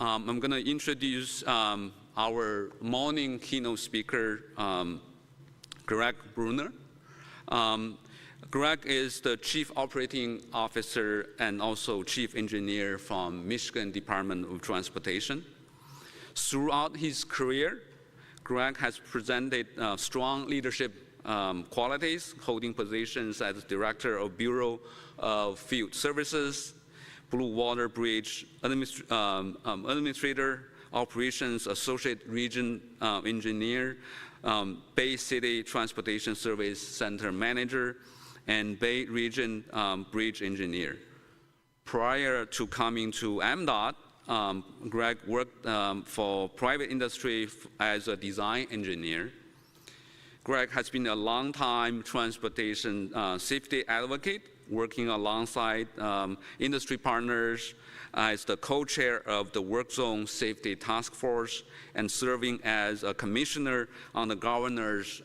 I'm going to introduce our morning keynote speaker, Gregg Brunner. Gregg is the Chief Operating Officer and also Chief Engineer from Michigan Department of Transportation. Throughout his career, Gregg has presented strong leadership qualities, holding positions as Director of Bureau of Field Services, Blue Water Bridge Administrator, Operations Associate Region Engineer, Bay City Transportation Service Center Manager, and Bay Region Bridge Engineer. Prior to coming to MDOT, Gregg worked for private industry as a design engineer. Gregg has been a long-time transportation safety advocate, working alongside industry partners as the co-chair of the Work Zone Safety Task Force and serving as a commissioner on the Governor's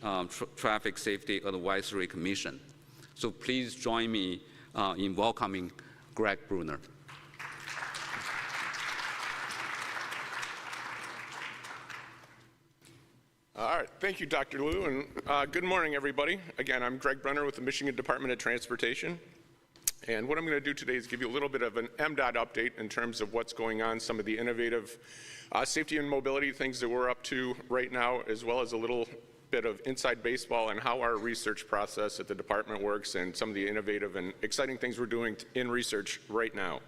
Traffic Safety Advisory Commission. So please join me in welcoming Gregg Brunner. All right, thank you, Dr. Liu, and good morning, everybody. Again, I'm Gregg Brunner with the Michigan Department of Transportation, and what I'm going to do today is give you a little bit of an MDOT update in terms of what's going on, some of the innovative safety and mobility things that we're up to right now, as well as a little bit of inside baseball and how our research process at the department works and some of the innovative and exciting things we're doing in research right now.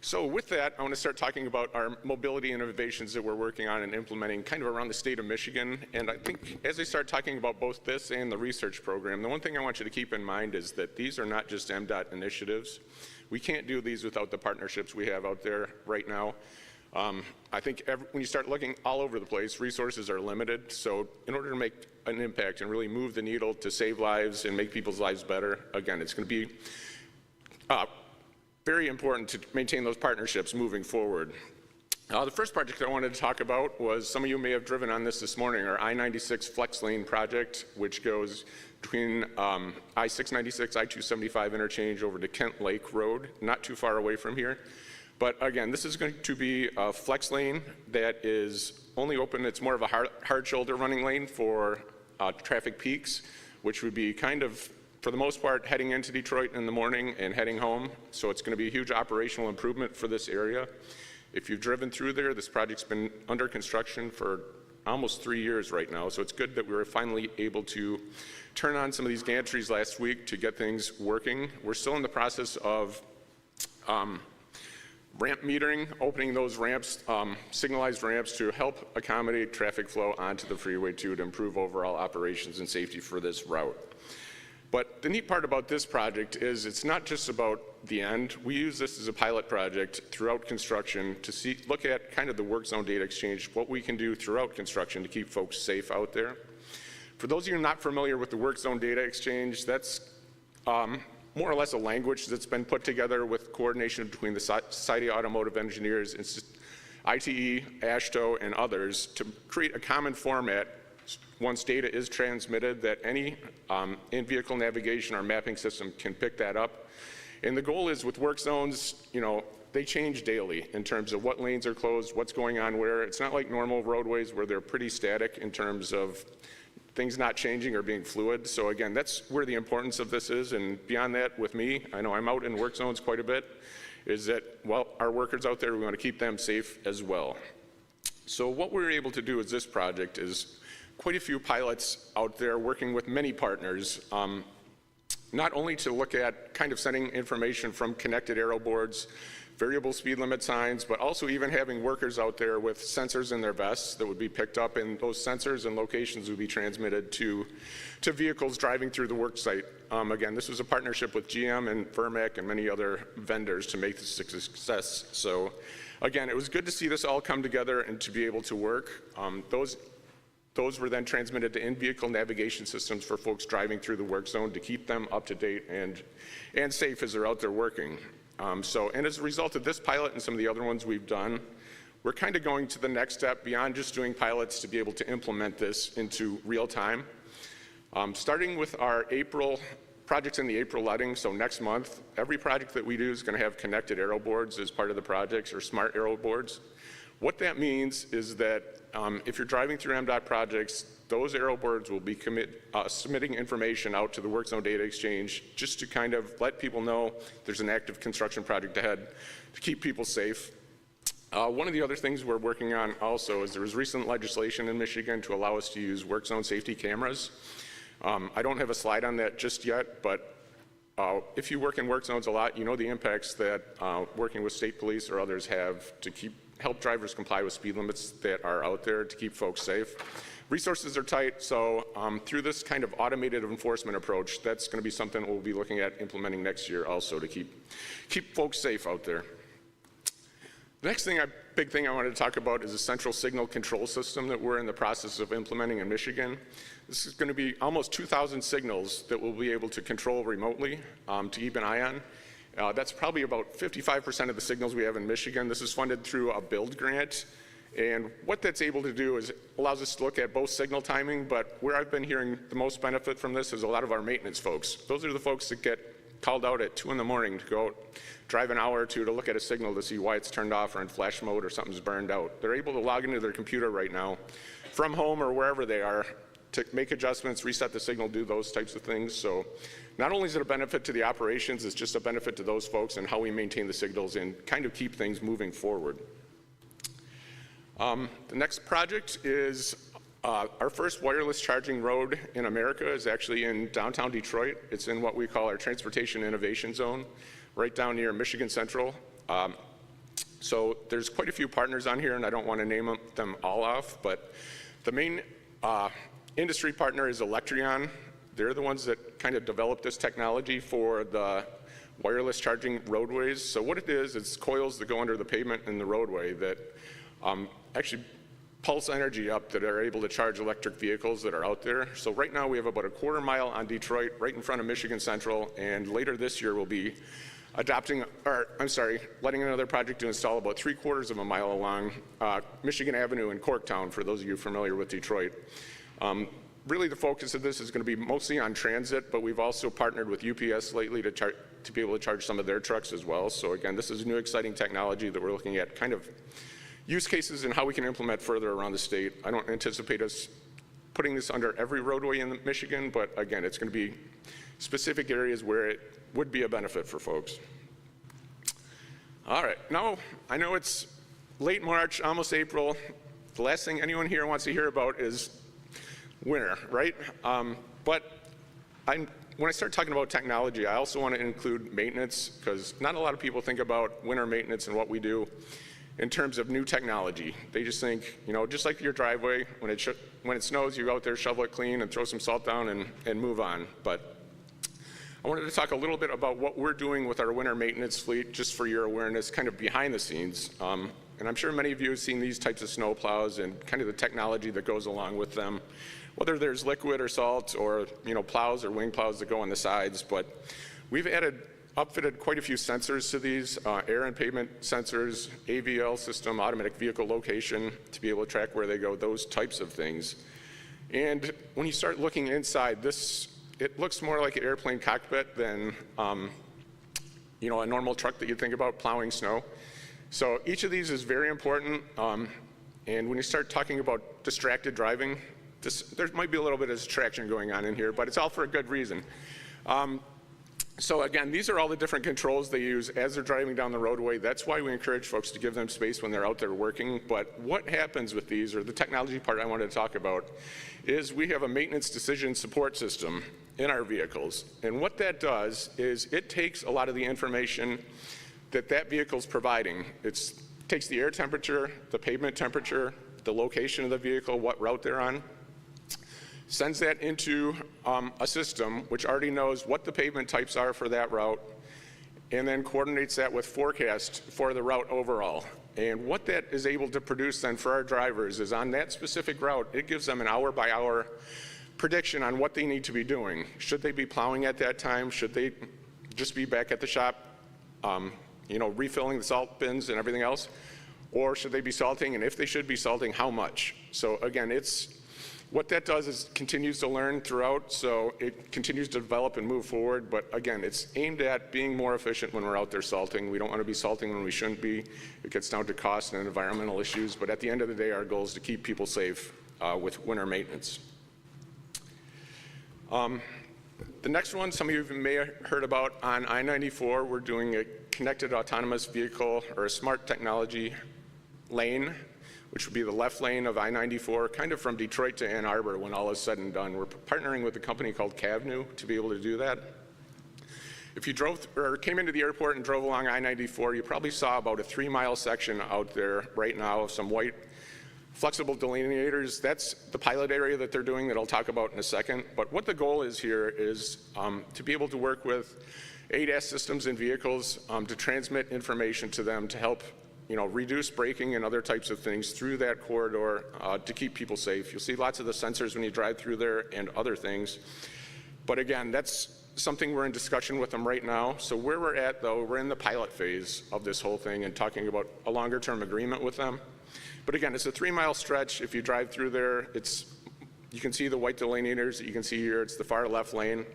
So with that, I want to start talking about our mobility innovations that we're working on and implementing kind of around the state of Michigan. And I think as I start talking about both this and the research program, the one thing I want you to keep in mind is that these are not just MDOT initiatives. We can't do these without the partnerships we have out there right now. I think when you start looking all over the place, resources are limited. So in order to make an impact and really move the needle to save lives and make people's lives better, again, it's going to be very important to maintain those partnerships moving forward. The first project I wanted to talk about was, some of you may have driven on this morning, our I-96 Flex Lane project, which goes between I-696, I-275 interchange over to Kent Lake Road, not too far away from here. But again, this is going to be a flex lane that is only open, it's more of a hard shoulder running lane for traffic peaks, which would be kind of, for the most part, heading into Detroit in the morning and heading home. So it's going to be a huge operational improvement for this area. If you've driven through there, this project's been under construction for almost 3 years right now. So it's good that we were finally able to turn on some of these gantries last week to get things working. We're still in the process of ramp metering, opening those ramps, signalized ramps, to help accommodate traffic flow onto the freeway to improve overall operations and safety for this route. But the neat part about this project is it's not just about the end. We use this as a pilot project throughout construction to look at kind of the work zone data exchange, what we can do throughout construction to keep folks safe out there. For those of you not familiar with the work zone data exchange, that's more or less a language that's been put together with coordination between the Society of Automotive Engineers, ITE, AASHTO, and others to create a common format once data is transmitted that any in-vehicle navigation or mapping system can pick that up. And the goal is, with work zones, they change daily in terms of what lanes are closed, what's going on where. It's not like normal roadways where they're pretty static in terms of things not changing or being fluid. So again, that's where the importance of this is. And beyond that, with me, I know I'm out in work zones quite a bit, is that, well, our workers out there, we want to keep them safe as well. So what we're able to do with this project is quite a few pilots out there working with many partners, not only to look at kind of sending information from connected arrow boards, variable speed limit signs, but also even having workers out there with sensors in their vests that would be picked up, and those sensors and locations would be transmitted to vehicles driving through the work site. Again, this was a partnership with GM and Vermac and many other vendors to make this a success. So again, it was good to see this all come together and to be able to work. Those were then transmitted to in-vehicle navigation systems for folks driving through the work zone to keep them up to date and safe as they're out there working. And as a result of this pilot and some of the other ones we've done, we're kind of going to the next step beyond just doing pilots to be able to implement this into real time. Starting with our April project's in the April letting, so next month, every project that we do is going to have connected arrow boards as part of the projects, or smart arrow boards. What that means is that if you're driving through MDOT projects, those arrow boards will be submitting information out to the Work Zone Data Exchange just to kind of let people know there's an active construction project ahead to keep people safe. One of the other things we're working on also is there was recent legislation in Michigan to allow us to use work zone safety cameras. I don't have a slide on that just yet, but if you work in work zones a lot, you know the impacts that working with state police or others have to help drivers comply with speed limits that are out there to keep folks safe. Resources are tight, so through this kind of automated enforcement approach, that's going to be something we'll be looking at implementing next year also to keep folks safe out there. The next big thing I wanted to talk about is a central signal control system that we're in the process of implementing in Michigan. This is going to be almost 2,000 signals that we'll be able to control remotely to keep an eye on. That's probably about 55% of the signals we have in Michigan. This is funded through a build grant. And what that's able to do is it allows us to look at both signal timing, but where I've been hearing the most benefit from this is a lot of our maintenance folks. Those are the folks that get called out at 2 in the morning to go out, drive an hour or two to look at a signal to see why it's turned off or in flash mode or something's burned out. They're able to log into their computer right now from home or wherever they are to make adjustments, reset the signal, do those types of things. So not only is it a benefit to the operations, it's just a benefit to those folks and how we maintain the signals and kind of keep things moving forward. The next project is our first wireless charging road in America is actually in downtown Detroit. It's in what we call our Transportation Innovation Zone, right down near Michigan Central. So there's quite a few partners on here, and I don't want to name them all off, but the main industry partner is Electrion. They're the ones that kind of developed this technology for the wireless charging roadways. So what it is, it's coils that go under the pavement in the roadway that actually pulse energy up that are able to charge electric vehicles that are out there. So right now we have about a quarter mile on Detroit, right in front of Michigan Central, and later this year we'll be letting another project to install about 3/4 of a mile along Michigan Avenue in Corktown, for those of you familiar with Detroit. Really the focus of this is going to be mostly on transit, but we've also partnered with UPS lately to be able to charge some of their trucks as well. So again, this is new exciting technology that we're looking at kind of use cases and how we can implement further around the state. I don't anticipate us putting this under every roadway in Michigan, but again, it's going to be specific areas where it would be a benefit for folks. All right, now I know it's late March, almost April. The last thing anyone here wants to hear about is winter, right? But when I start talking about technology, I also want to include maintenance, because not a lot of people think about winter maintenance and what we do in terms of new technology. They just think, just like your driveway, when it snows, you go out there, shovel it clean, and throw some salt down and move on. But I wanted to talk a little bit about what we're doing with our winter maintenance fleet, just for your awareness, kind of behind the scenes. And I'm sure many of you have seen these types of snow plows and kind of the technology that goes along with them, whether there's liquid or salt or plows or wing plows that go on the sides. But we've outfitted quite a few sensors to these, air and pavement sensors, AVL system, automatic vehicle location, to be able to track where they go, those types of things. And when you start looking inside, it looks more like an airplane cockpit than a normal truck that you'd think about plowing snow. So each of these is very important. And when you start talking about distracted driving, there might be a little bit of distraction going on in here, but it's all for a good reason. So again, these are all the different controls they use as they're driving down the roadway. That's why we encourage folks to give them space when they're out there working. But what happens with these, or the technology part I wanted to talk about, is we have a maintenance decision support system in our vehicles. And what that does is it takes a lot of the information that vehicle's providing. It takes the air temperature, the pavement temperature, the location of the vehicle, what route they're on, sends that into a system which already knows what the pavement types are for that route, and then coordinates that with forecast for the route overall. And what that is able to produce then for our drivers is on that specific route, it gives them an hour-by-hour prediction on what they need to be doing. Should they be plowing at that time? Should they just be back at the shop, refilling the salt bins and everything else? Or should they be salting? And if they should be salting, how much? So again, it's What that does is continues to learn throughout, so it continues to develop and move forward, but again, it's aimed at being more efficient when we're out there salting. We don't want to be salting when we shouldn't be. It gets down to cost and environmental issues, but at the end of the day, our goal is to keep people safe with winter maintenance. The next one, some of you may have heard about on I-94, we're doing a connected autonomous vehicle or a smart technology lane, which would be the left lane of I-94, kind of from Detroit to Ann Arbor when all is said and done. We're partnering with a company called Cavnu to be able to do that. If you drove or came into the airport and drove along I-94, you probably saw about a 3-mile section out there right now of some white flexible delineators. That's the pilot area that they're doing that I'll talk about in a second. But what the goal is here is to be able to work with ADAS systems in vehicles to transmit information to them to help reduce braking and other types of things through that corridor to keep people safe. You'll see lots of the sensors when you drive through there and other things. But again, that's something we're in discussion with them right now. So where we're at, though, we're in the pilot phase of this whole thing and talking about a longer-term agreement with them. But again, it's a 3-mile stretch. If you drive through there, you can see the white delineators that you can see here. It's the far left lane.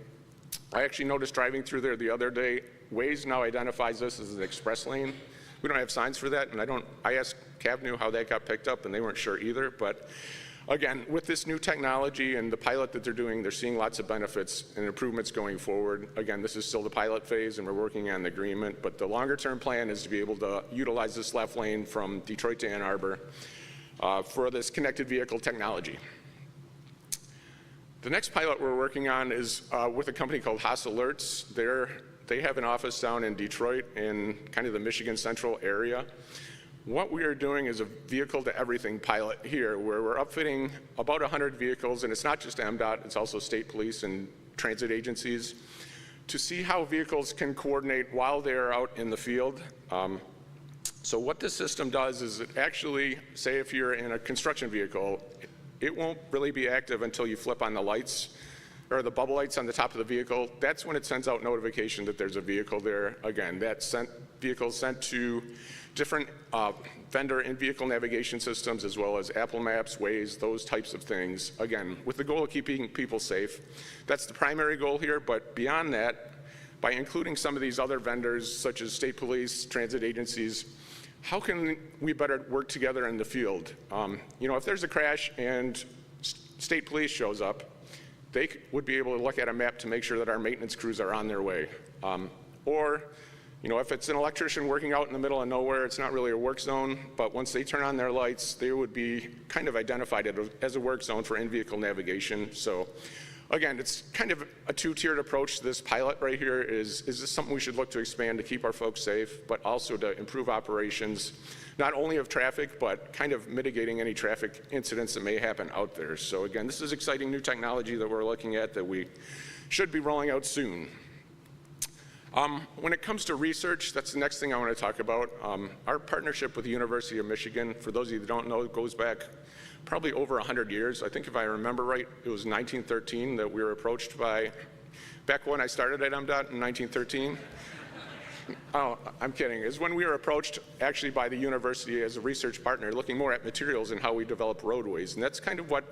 I actually noticed driving through there the other day, Waze now identifies this as an express lane. We don't have signs for that, and I asked Cavnu how that got picked up, and they weren't sure either. But again, with this new technology and the pilot that they're doing, they're seeing lots of benefits and improvements going forward. Again, this is still the pilot phase, and we're working on the agreement, but the longer-term plan is to be able to utilize this left lane from Detroit to Ann Arbor for this connected vehicle technology. The next pilot we're working on is with a company called Haas Alerts. They have an office down in Detroit in kind of the Michigan Central area. What we are doing is a vehicle-to-everything pilot here, where we're upfitting about 100 vehicles, and it's not just MDOT, it's also state police and transit agencies, to see how vehicles can coordinate while they're out in the field. So what this system does is it actually, say if you're in a construction vehicle, it won't really be active until you flip on the lights, or the bubble lights on the top of the vehicle. That's when it sends out notification that there's a vehicle there. Again, that vehicle is sent to different vendor in-vehicle navigation systems, as well as Apple Maps, Waze, those types of things. Again, with the goal of keeping people safe. That's the primary goal here, but beyond that, by including some of these other vendors, such as state police, transit agencies, how can we better work together in the field? If there's a crash and state police shows up, they would be able to look at a map to make sure that our maintenance crews are on their way. Or if it's an electrician working out in the middle of nowhere, it's not really a work zone, but once they turn on their lights, they would be kind of identified as a work zone for in-vehicle navigation. So again, it's kind of a 2-tiered approach to this pilot right here. Is this something we should look to expand to keep our folks safe, but also to improve operations, not only of traffic, but kind of mitigating any traffic incidents that may happen out there. So again, this is exciting new technology that we're looking at that we should be rolling out soon. When it comes to research, that's the next thing I want to talk about. Our partnership with the University of Michigan, for those of you that don't know, it goes back probably over 100 years. I think if I remember right, it was 1913 that we were approached by, back when I started at MDOT in 1913. Oh, I'm kidding. It's when we were approached actually by the university as a research partner, looking more at materials and how we develop roadways. And that's kind of what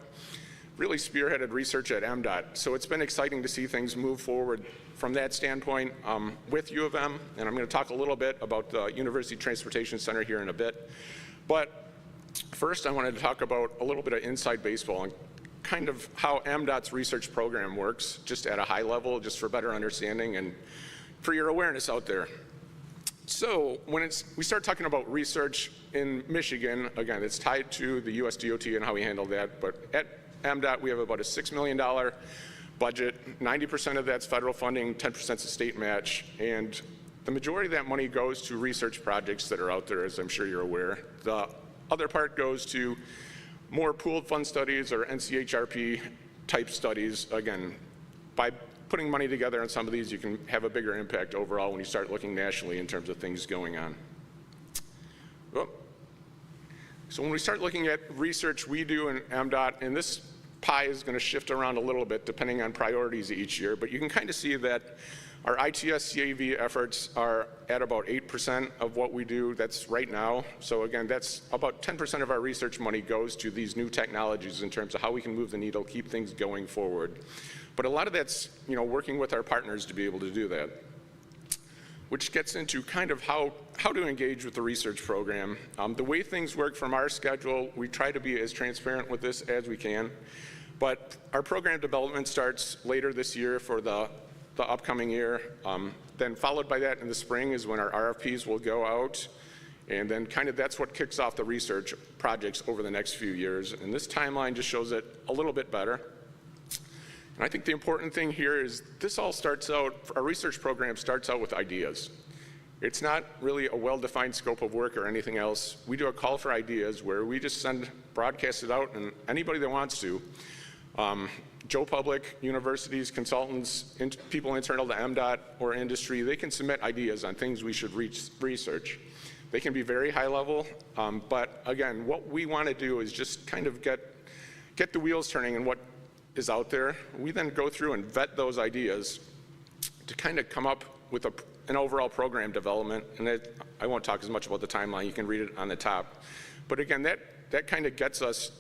really spearheaded research at MDOT. So it's been exciting to see things move forward from that standpoint with U of M. And I'm going to talk a little bit about the University Transportation Center here in a bit. But first, I wanted to talk about a little bit of inside baseball and kind of how MDOT's research program works, just at a high level, just for better understanding and for your awareness out there. So when we start talking about research in Michigan, again, it's tied to the US DOT and how we handle that, but at MDOT we have about a $6 million budget. 90% of that's federal funding, 10% is a state match, and the majority of that money goes to research projects that are out there, as I'm sure you're aware. The other part goes to more pooled fund studies or NCHRP type studies. Again, by putting money together on some of these, you can have a bigger impact overall when you start looking nationally in terms of things going on. So when we start looking at research we do in MDOT, and this pie is going to shift around a little bit depending on priorities each year, but you can kind of see that Our ITS CAV efforts are at about 8% of what we do. That's right now. So again, that's about 10% of our research money goes to these new technologies in terms of how we can move the needle, keep things going forward. But a lot of that's, working with our partners to be able to do that, which gets into kind of how to engage with the research program. The way things work from our schedule, we try to be as transparent with this as we can. But our program development starts later this year for the upcoming year. Then followed by that in the spring is when our RFPs will go out. And then kind of that's what kicks off the research projects over the next few years. And this timeline just shows it a little bit better. And I think the important thing here is this all starts out, our research program starts out with ideas. It's not really a well-defined scope of work or anything else. We do a call for ideas where we just broadcast it out, and anybody that wants to, Joe Public, universities, consultants, people internal to MDOT or industry, they can submit ideas on things we should research. They can be very high level, but again, what we want to do is just kind of get the wheels turning in what is out there. We then go through and vet those ideas to kind of come up with an overall program development. And I won't talk as much about the timeline, you can read it on the top. But again, that kind of gets us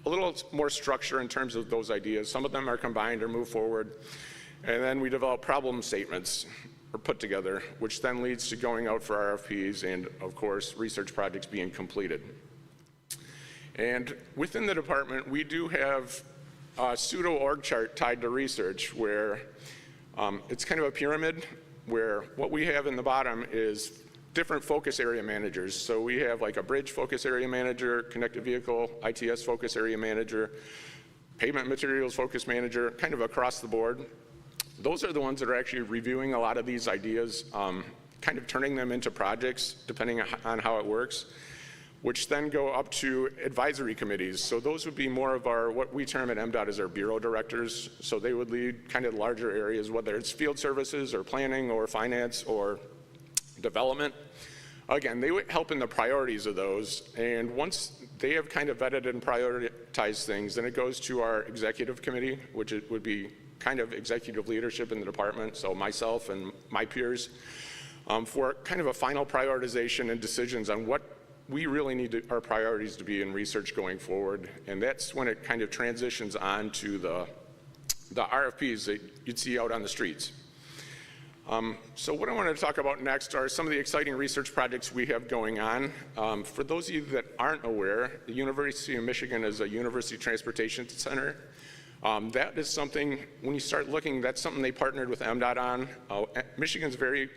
a little more structure in terms of those ideas. Some of them are combined or move forward. And then we develop problem statements or put together, which then leads to going out for RFPs and, of course, research projects being completed. And within the department, we do have a pseudo org chart tied to research where it's kind of a pyramid where what we have in the bottom is different focus area managers. So we have like a bridge focus area manager, connected vehicle, ITS focus area manager, pavement materials focus manager, kind of across the board. Those are the ones that are actually reviewing a lot of these ideas, kind of turning them into projects depending on how it works, which then go up to advisory committees. So those would be more of what we term at MDOT as our bureau directors. So they would lead kind of larger areas, whether it's field services or planning or finance or development. Again, they would help in the priorities of those. And once they have kind of vetted and prioritized things, then it goes to our executive committee, which it would be kind of executive leadership in the department. So myself and my peers for kind of a final prioritization and decisions on what we really need our priorities to be in research going forward. And that's when it kind of transitions on to the RFPs that you'd see out on the streets. So what I want to talk about next are some of the exciting research projects we have going on. For those of you that aren't aware, the University of Michigan is a university transportation center. That is something, when you start looking, that's something they partnered with MDOT on. Michigan's very,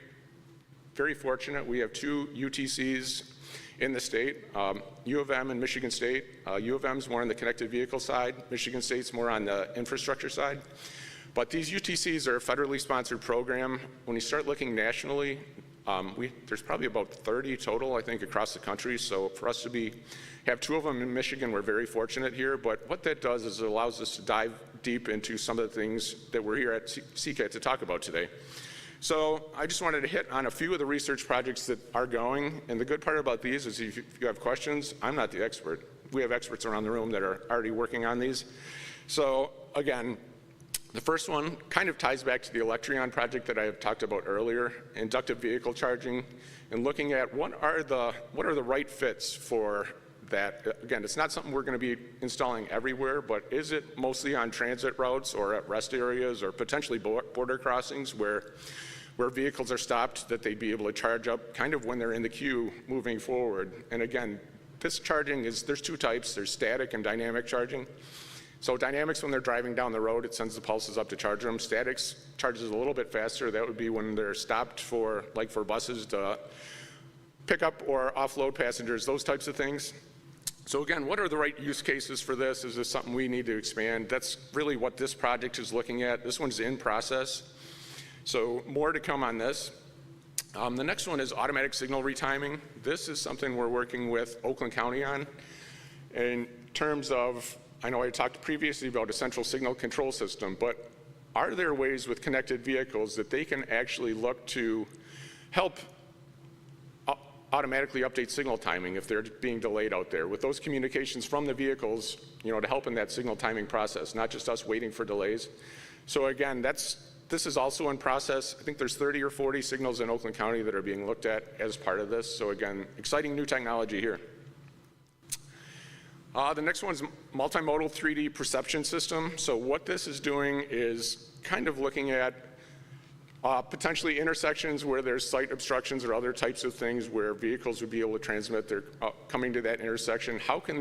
very fortunate. We have 2 UTCs in the state, U of M and Michigan State. U of M's more on the connected vehicle side, Michigan State's more on the infrastructure side. But these UTCs are a federally sponsored program. When you start looking nationally, there's probably about 30 total, I think, across the country. So for us to have 2 of them in Michigan, we're very fortunate here. But what that does is it allows us to dive deep into some of the things that we're here at CCAT to talk about today. So I just wanted to hit on a few of the research projects that are going. And the good part about these is if you have questions, I'm not the expert. We have experts around the room that are already working on these. So again, the first one kind of ties back to the Electrion project that I have talked about earlier, inductive vehicle charging, and looking at what are the right fits for that. Again, it's not something we're going to be installing everywhere, but is it mostly on transit routes or at rest areas or potentially border crossings where vehicles are stopped, that they'd be able to charge up kind of when they're in the queue moving forward. And again, this charging there's 2 types. There's static and dynamic charging. So dynamics, when they're driving down the road, it sends the pulses up to charge them. Statics charges a little bit faster. That would be when they're stopped for buses to pick up or offload passengers, those types of things. So again, what are the right use cases for this? Is this something we need to expand? That's really what this project is looking at. This one's in process. So more to come on this. The next one is automatic signal retiming. This is something we're working with Oakland County on in terms of, I know I talked previously about a central signal control system, but are there ways with connected vehicles that they can actually look to help automatically update signal timing if they're being delayed out there with those communications from the vehicles, to help in that signal timing process, not just us waiting for delays. So again, this This is also in process. I think there's 30 or 40 signals in Oakland County that are being looked at as part of this. So again, exciting new technology here. The next one's multimodal 3D perception system. So what this is doing is kind of looking at potentially intersections where there's site obstructions or other types of things where vehicles would be able to transmit their coming to that intersection. How can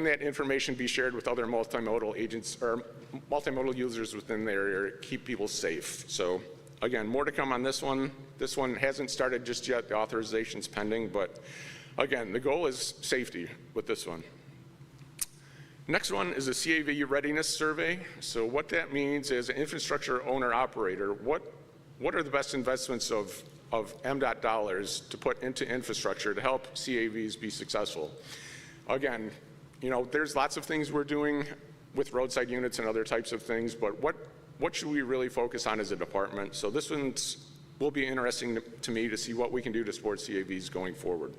that information be shared with other multimodal agents or multimodal users within the area to keep people safe? So again, more to come on this one. This one hasn't started just yet. The authorization's pending, but again, the goal is safety with this one. Next one is a CAV readiness survey. So what that means is an infrastructure owner operator, what are the best investments of MDOT dollars to put into infrastructure to help CAVs be successful? Again, you know, there's lots of things we're doing with roadside units and other types of things, but what should we really focus on as a department? So this one will be interesting to me to see what we can do to support CAVs going forward.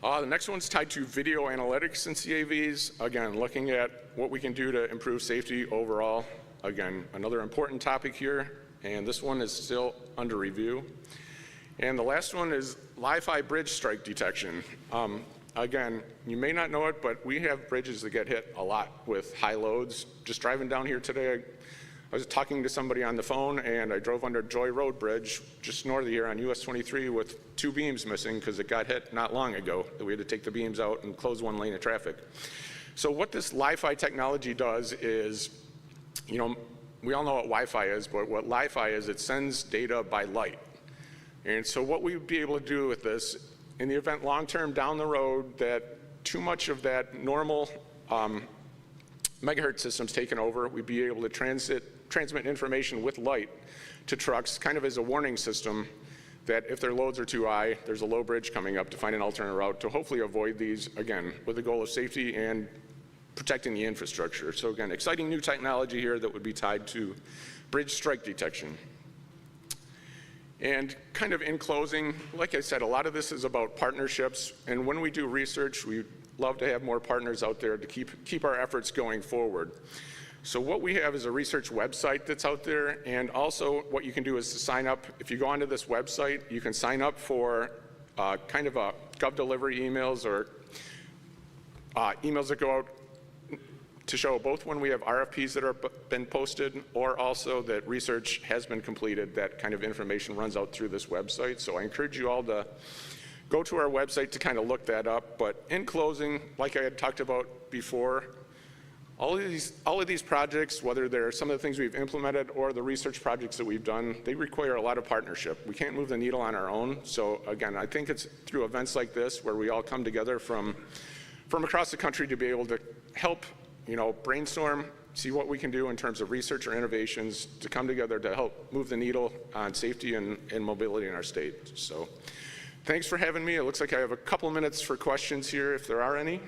The next one's tied to video analytics and CAVs. Again, looking at what we can do to improve safety overall. Again, another important topic here, and this one is still under review. And the last one is Li-Fi bridge strike detection. Again, you may not know it, but we have bridges that get hit a lot with high loads. Just driving down here today, I was talking to somebody on the phone, and I drove under Joy Road Bridge just north of here on US 23 with 2 beams missing because it got hit not long ago. We had to take the beams out and close 1 lane of traffic. So what this Li-Fi technology does is, you know, we all know what Wi-Fi is, but what Li-Fi is, it sends data by light. And so what we would be able to do with this, in the event long-term down the road that too much of that normal megahertz system's taken over, we'd be able to transmit information with light to trucks, kind of as a warning system that if their loads are too high, there's a low bridge coming up to find an alternate route to hopefully avoid these, again, with the goal of safety and protecting the infrastructure. So again, exciting new technology here that would be tied to bridge strike detection. And kind of in closing, like I said, a lot of this is about partnerships, and when we do research, we love to have more partners out there to keep our efforts going forward. So what we have is a research website that's out there, and also what you can do is to sign up. If you go onto this website, you can sign up for kind of a Gov delivery emails or emails that go out to show both when we have RFPs that are been posted or also that research has been completed. That kind of information runs out through this website. So I encourage you all to go to our website to kind of look that up. But in closing, like I had talked about before, all of these projects, whether they're some of the things we've implemented or the research projects that we've done, they require a lot of partnership. We can't move the needle on our own. So again, I think it's through events like this where we all come together from across the country to be able to help, you know, brainstorm, see what we can do in terms of research or innovations to come together to help move the needle on safety and mobility in our state. So thanks for having me. It looks like I have a couple minutes for questions here, if there are any.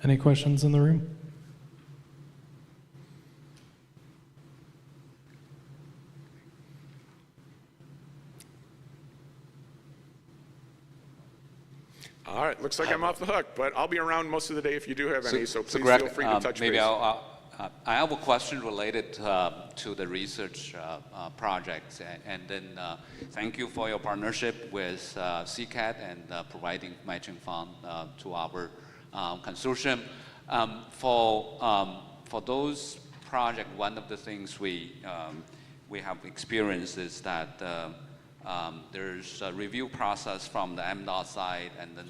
Any questions in the room? All right, looks like I'm off the hook, but I'll be around most of the day if you do have any, so please Greg, feel free to touch maybe base. I have a question related to the research projects, and then thank you for your partnership with CCAT and providing matching fund to our consortium. For those projects, one of the things we have experienced is that there's a review process from the MDOT side, and then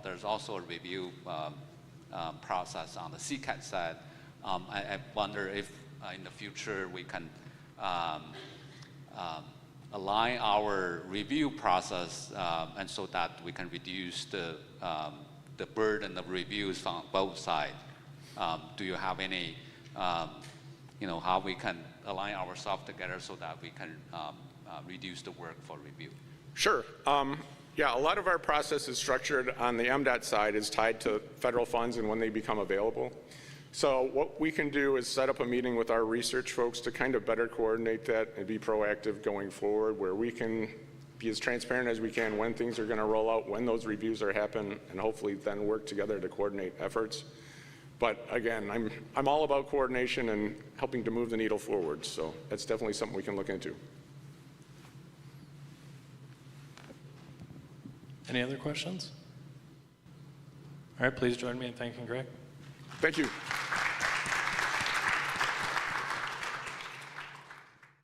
there's also a review process on the CCAT side. I wonder if in the future we can align our review process and so that we can reduce the burden of reviews from both sides. Do you have any, how we can align ourselves together so that we can reduce the work for review? Sure. Yeah, a lot of our process is structured on the MDOT side is tied to federal funds and when they become available. So what we can do is set up a meeting with our research folks to kind of better coordinate that and be proactive going forward, where we can be as transparent as we can when things are going to roll out, when those reviews are happening, and hopefully then work together to coordinate efforts. But again, I'm all about coordination and helping to move the needle forward, so that's definitely something we can look into. Any other questions? All right, please join me in thanking Gregg. Thank you.